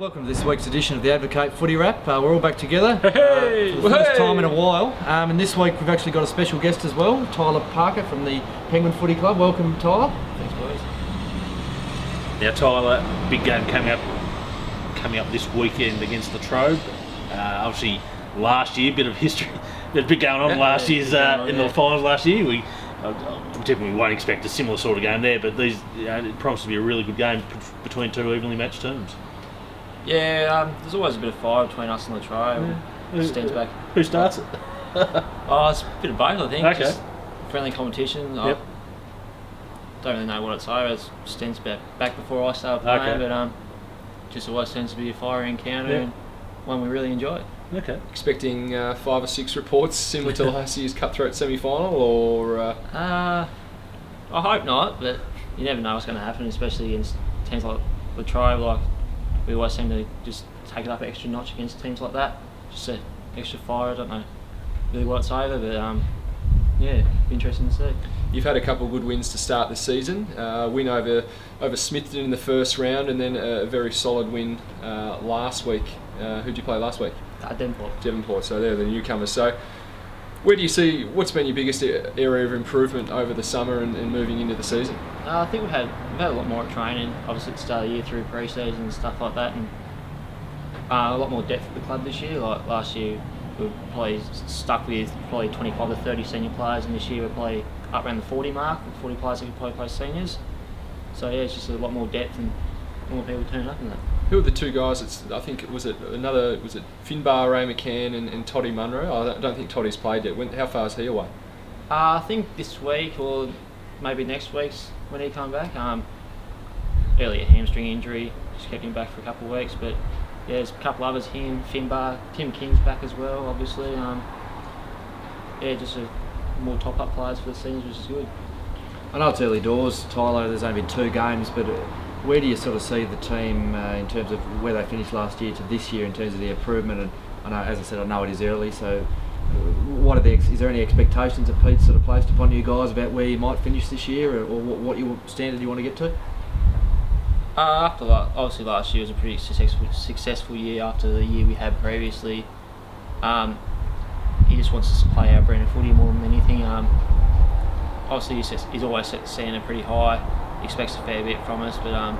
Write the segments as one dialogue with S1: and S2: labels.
S1: Welcome to this week's edition of the Advocate Footy Wrap. We're all back together for the first time in a while, and this week we've actually got a special guest as well, Tyler Parker from the Penguin Footy Club. Welcome, Tyler.
S2: Thanks, boys. Now, Tyler, big game coming up this weekend against the Trobe. Obviously, last year, bit of history. There's a bit going on last year's in the finals last year. We typically won't expect a similar sort of game there, but these it promises to be a really good game between two evenly matched teams.
S3: Yeah, there's always a bit of fire between us and the Trobe.
S2: Yeah. Who starts it?
S3: Oh, it's a bit of both, I think.
S2: Okay.
S3: Just friendly competition.
S2: Yep.
S3: I don't really know what it's over. It stands back before I started playing, but just always tends to be a fiery encounter and one we really enjoy.
S2: Okay.
S4: Expecting 5 or 6 reports similar to last year's cutthroat semi-final, or?
S3: I hope not, but you never know what's going to happen, especially against teams like the Trobe. Like, we always seem to just take it up an extra notch against teams like that. Just an extra fire. I don't know really what it's over, but yeah, be interesting to see.
S4: You've had a couple of good wins to start this season. Win over Smithton in the first round, and then a very solid win last week. Who'd you play last week? Devonport. So they're the newcomers. So where do you see, what's been your biggest area of improvement over the summer and moving into the season?
S3: I think we've had a lot more at training, obviously at the start of the year through pre-season and stuff like that, and a lot more depth at the club this year. Like last year we were probably stuck with probably 25 to 30 senior players, and this year we're probably up around the 40 mark, 40 players that can probably play seniors. So yeah, it's just a lot more depth and more people turning up in that.
S4: Who are the two guys? I think was it Finbar, Ray McCann and Toddy Munro? I don't think Toddy's played yet. How far is he away?
S3: I think this week or maybe next week's when he come back. Earlier hamstring injury, just kept him back for a couple of weeks. But yeah, there's a couple others. Him, Finbar, Tim King's back as well. Obviously, yeah, just more top-up players for the seniors, which is good.
S1: I know it's early doors, Tyler. There's only been 2 games, but where do you sort of see the team in terms of where they finished last year to this year in terms of the improvement? And I know, as I said, I know it is early, so what are is there any expectations that Pete's sort of placed upon you guys about where you might finish this year, or what your standard you want to get to?
S3: Obviously last year was a pretty successful year after the year we had previously. He just wants us to play our brand of footy more than anything. Obviously he's always set the standard pretty high, expects a fair bit from us, but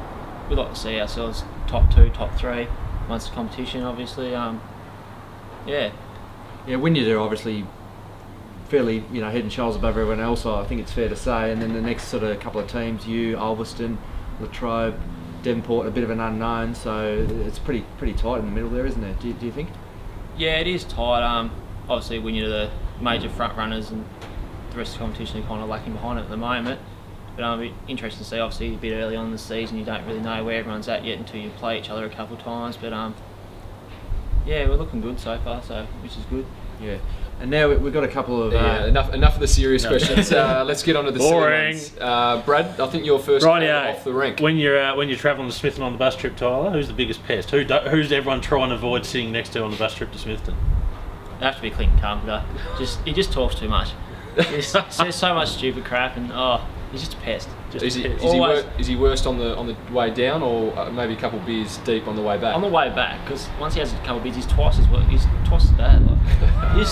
S3: we'd like to see ourselves top 2, top 3 once the competition, obviously.
S1: Yeah, Wynyard are obviously fairly, head and shoulders above everyone else, I think it's fair to say. And then the next sort of couple of teams, Ulverston, Latrobe, Devonport, a bit of an unknown, so it's pretty tight in the middle there, isn't it? Do you think? Yeah,
S3: it is tight. Obviously Wynyard are the major front runners, and the rest of the competition are kind of lacking behind it at the moment. But it'll be interesting to see. Obviously a bit early on in the season, you don't really know where everyone's at yet until you play each other a couple of times. But yeah, we're looking good so far, which is good. Yeah. And now we've got a couple of...
S4: enough of the serious questions. Let's get on to the silly ones. Brad, I think you're first off the rank.
S2: When you're travelling to Smithton on the bus trip, Tyler, who's the biggest pest? Who's everyone trying to avoid sitting next to on the bus trip to Smithton?
S3: It has to be Clinton Carpenter. He just talks too much. He says so much stupid crap, and he's just a pest.
S4: Is he worst on the way down, or maybe a couple of beers deep on the way back?
S3: On the way back, because once he has a couple of beers, he's twice as bad. Like, you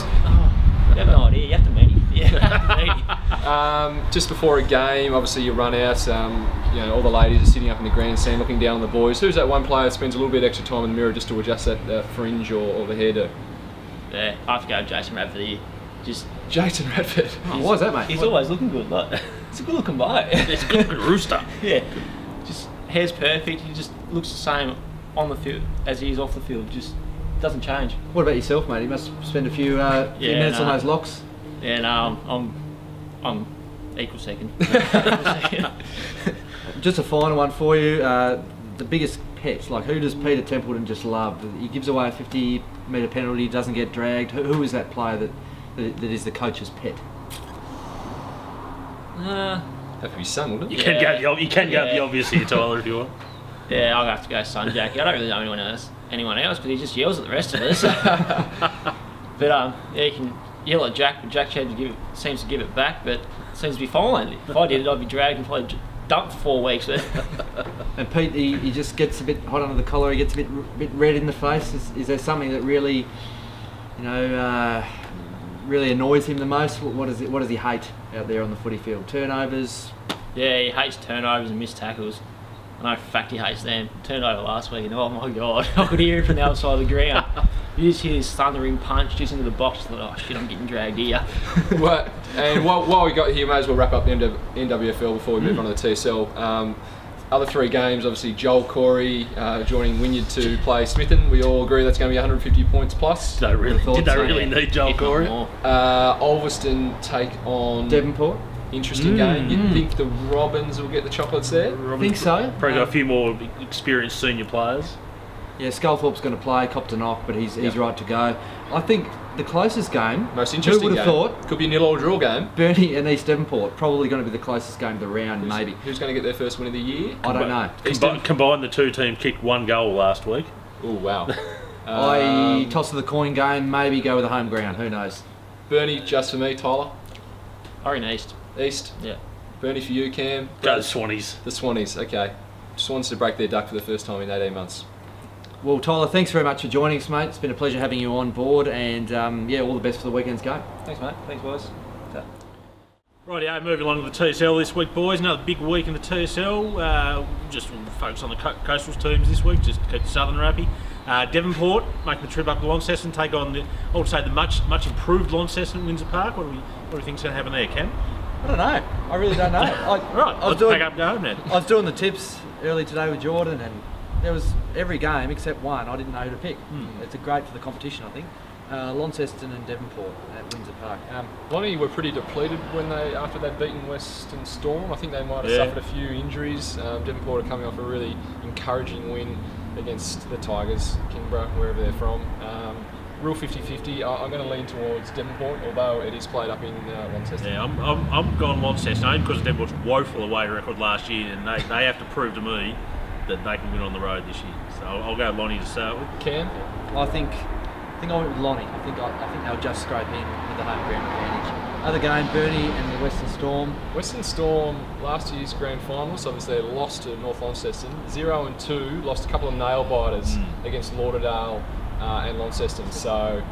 S3: have no idea. You have to meet him. Yeah, you have to meet him.
S4: Just before a game, obviously you run out. All the ladies are sitting up in the grandstand looking down on the boys. Who's that one player that spends a little bit extra time in the mirror just to adjust that fringe or the hairdo?
S3: Yeah, I have to go Jason Radford.
S4: Jason Radford.
S1: Why is that, mate?
S3: He's always looking good. Like, it's a good looking bloke.
S2: It's a good looking rooster.
S3: Yeah, just hair's perfect. He just looks the same on the field as he is off the field. Just doesn't change.
S1: What about yourself, mate? You must spend a few minutes on those locks.
S3: Yeah, no, I'm equal second.
S1: Just a final one for you. The biggest pets, like who does Peter Templeton just love? He gives away a 50-metre penalty, doesn't get dragged. Who is that player that is the coach's pet?
S4: Have to be Son, wouldn't it?
S2: You can go the obvious here, Tyler, if you want.
S3: Yeah, I'll have to go Son Jackie. I don't really know anyone else because he just yells at the rest of us. But yeah, you can yell at Jack, but Jack seems to give it back, but seems to be fine. If I did it, I'd be dragged and probably dumped for 4 weeks.
S1: And Pete, he just gets a bit hot under the collar. He gets a bit red in the face. Is there something that really, really annoys him the most? What does he hate out there on the footy field? Turnovers?
S3: Yeah, he hates turnovers and missed tackles. I know for a fact he hates them. Turnover last week, and oh my god, I could hear it from the outside of the ground. You just hear this thundering punch just into the box. I thought, oh shit, I'm getting dragged here.
S4: While we got here, may as well wrap up the NWFL before we move on to the TSL. Other 3 games, obviously Joel Corey joining Wynyard to play Smithen. We all agree that's going to be 150 points plus.
S2: Did they really need Joel Corey?
S4: Ulverston take on
S1: Devonport.
S4: Interesting game. You'd think the Robins will get the chocolates there?
S1: I think so.
S2: Probably got a few more experienced senior players.
S1: Yeah, Sculthorpe's going to play, copped a knock, but he's right to go. I think the closest game,
S4: most interesting
S1: who would have thought?
S4: Could be a nil or draw game.
S1: Burnie and East Devonport, probably going to be the closest game of the round, maybe.
S4: Who's going to get their first win of the year?
S1: I don't know.
S2: Combined, the 2 teams kicked 1 goal last week.
S4: Oh, wow.
S1: I toss of the coin game, maybe go with the home ground, who knows.
S4: Burnie, just for me, Tyler.
S3: I reckon East.
S4: East?
S3: Yeah.
S4: Burnie for you, Cam?
S2: Go the Swannies.
S4: The Swannies, okay. Swans to break their duck for the first time in 18 months.
S1: Well, Tyler, thanks very much for joining us, mate. It's been a pleasure having you on board, and yeah, all the best for the weekend's game.
S3: Thanks, mate. Thanks, boys.
S2: Rightio, moving along to the TSL this week, boys. Another big week in the TSL. Just focus on the Coastal teams this week, just keep the Southern happy. Devonport making the trip up to Launceston, take on I would say the much improved Launceston Windsor Park. What do you think's going to happen there, Cam?
S1: I don't know. I really don't know.
S2: I
S1: was doing the tips early today with Jordan, and there was every game except one. I didn't know who to pick. It's great for the competition, I think. Launceston and Devonport at Windsor Park.
S4: Lonnie were pretty depleted after they'd beaten Western Storm. I think they might have suffered a few injuries. Devonport are coming off a really encouraging win against the Tigers, Kingborough, wherever they're from. Real 50-50. I'm going to lean towards Devonport, although it is played up in Launceston.
S2: Yeah, I'm going Launceston only because Devonport's woeful away record last year, and they have to prove to me that they can win on the road this year. So I'll go Lonnie to start with.
S4: Cam?
S1: I think I went with Lonnie. I think they'll just scrape in with the home ground advantage. Other game, Burnie and the Western Storm.
S4: Western Storm, last year's grand final, so obviously they lost to North Launceston. 0-2, lost a couple of nail biters against Lauderdale and Launceston. So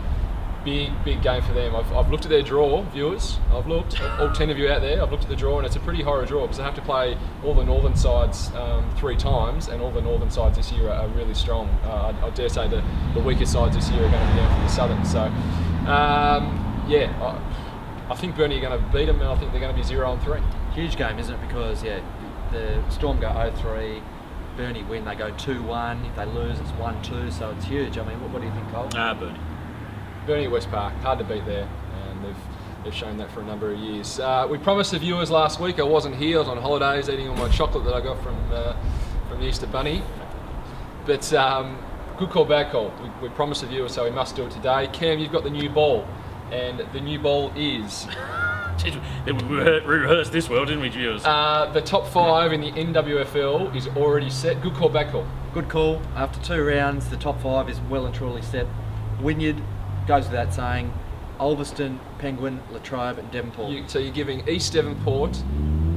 S4: big game for them. I've looked at their draw, viewers. I've looked, all 10 of you out there, I've looked at the draw, and it's a pretty horror draw because they have to play all the northern sides 3 times, and all the northern sides this year are really strong. I dare say the weaker sides this year are going to be down from the southern. So, yeah, I think Burnie are going to beat them, and I think they're going to be 0-3.
S1: Huge game, isn't it? Because, yeah, the Storm go 0-3, Burnie win, they go 2-1. If they lose, it's 1-2, so it's huge. I mean, what do you think, Cole?
S2: Burnie.
S4: Burnie West Park, hard to beat there, and they've shown that for a number of years. We promised the viewers last week, I wasn't here, I was on holidays eating all my chocolate that I got from the Easter Bunny. But good call, bad call. We promised the viewers, so we must do it today. Cam, you've got the new ball, and the new ball is...
S2: We rehearsed this well, didn't we, viewers?
S4: The top 5 in the NWFL is already set. Good call, bad call.
S1: Good call. After 2 rounds, the top 5 is well and truly set. Wynyard goes without saying. Ulverston, Penguin, Latrobe and Devonport.
S4: So you're giving East Devonport,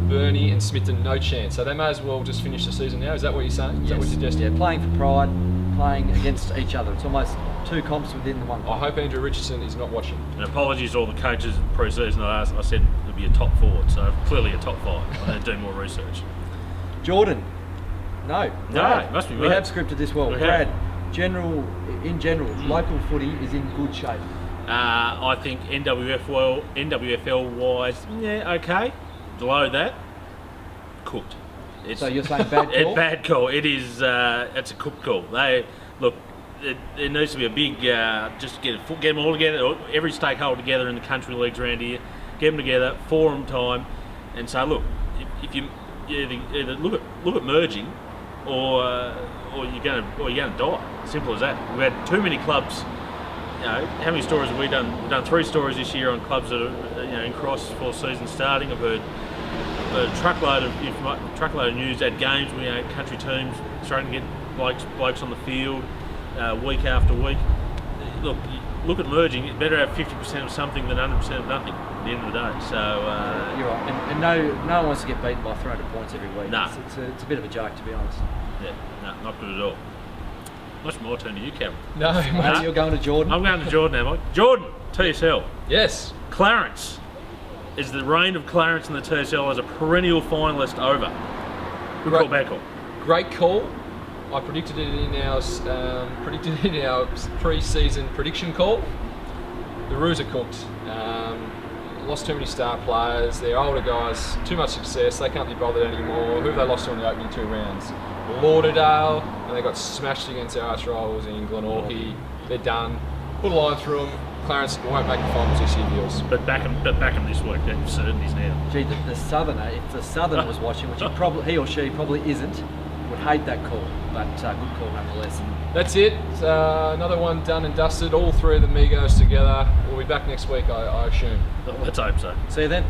S4: Burnie and Smithen no chance. So they may as well just finish the season now. Is that what you're saying? Is that what you're suggesting?
S1: Yeah, playing for pride, playing against each other. It's almost 2 comps within the one.
S4: I hope Andrew Richardson is not watching.
S2: And apologies to all the coaches pre-season. I said it'd be a top 4, so clearly a top 5. I need to do more research.
S1: Jordan. No,
S2: it must be.
S1: We have scripted this well. Brad, in general, local footy is in good shape.
S2: I think NWFL wise, yeah, okay. Below that, cooked.
S1: So you're saying bad call?
S2: Bad call. It is. It's a cooked call. It needs to be a big. Just get them all together. Every stakeholder together in the country leagues around here. Get them together, forum time, and say, look, if you either look at merging, or you're gonna die. Simple as that. We've had too many clubs. You know, how many stories have we done? We've done 3 stories this year on clubs that are in cross for season starting. I've heard a truckload of news at games. Country teams starting to get blokes on the field week after week. Look, look at merging, it's better to have 50% of something than 100% of nothing at the end of the day. So
S1: you're right, and no one wants to get beaten by 300 points every week.
S2: No.
S1: It's a bit of a joke, to be honest.
S2: Yeah, no, not good at all. Much more turn to you, Cameron.
S4: No, mate,
S1: you're going to Jordan.
S2: I'm going to Jordan now, Mike. Jordan, TSL.
S4: Yes.
S2: Clarence. Is the reign of Clarence in the TSL as a perennial finalist over? Good call, bad call.
S4: Great call. I predicted it in our pre-season prediction call. The Roos are cooked. Lost too many star players. They're older guys. Too much success. They can't be bothered anymore. Who have they lost to in the opening 2 rounds? Lauderdale, and they got smashed against our arch rivals in Glenorchy. They're done. Put a line through them. Clarence won't make the finals this year, Gills.
S2: But back him this week. That's certainties now.
S1: Gee, the Southerner, if the Southerner was watching, which he or she probably isn't, would hate that call. But good call nonetheless.
S4: That's it. Another one done and dusted. All 3 of the Migos together. We'll be back next week, I assume.
S2: Let's hope so.
S1: See you then.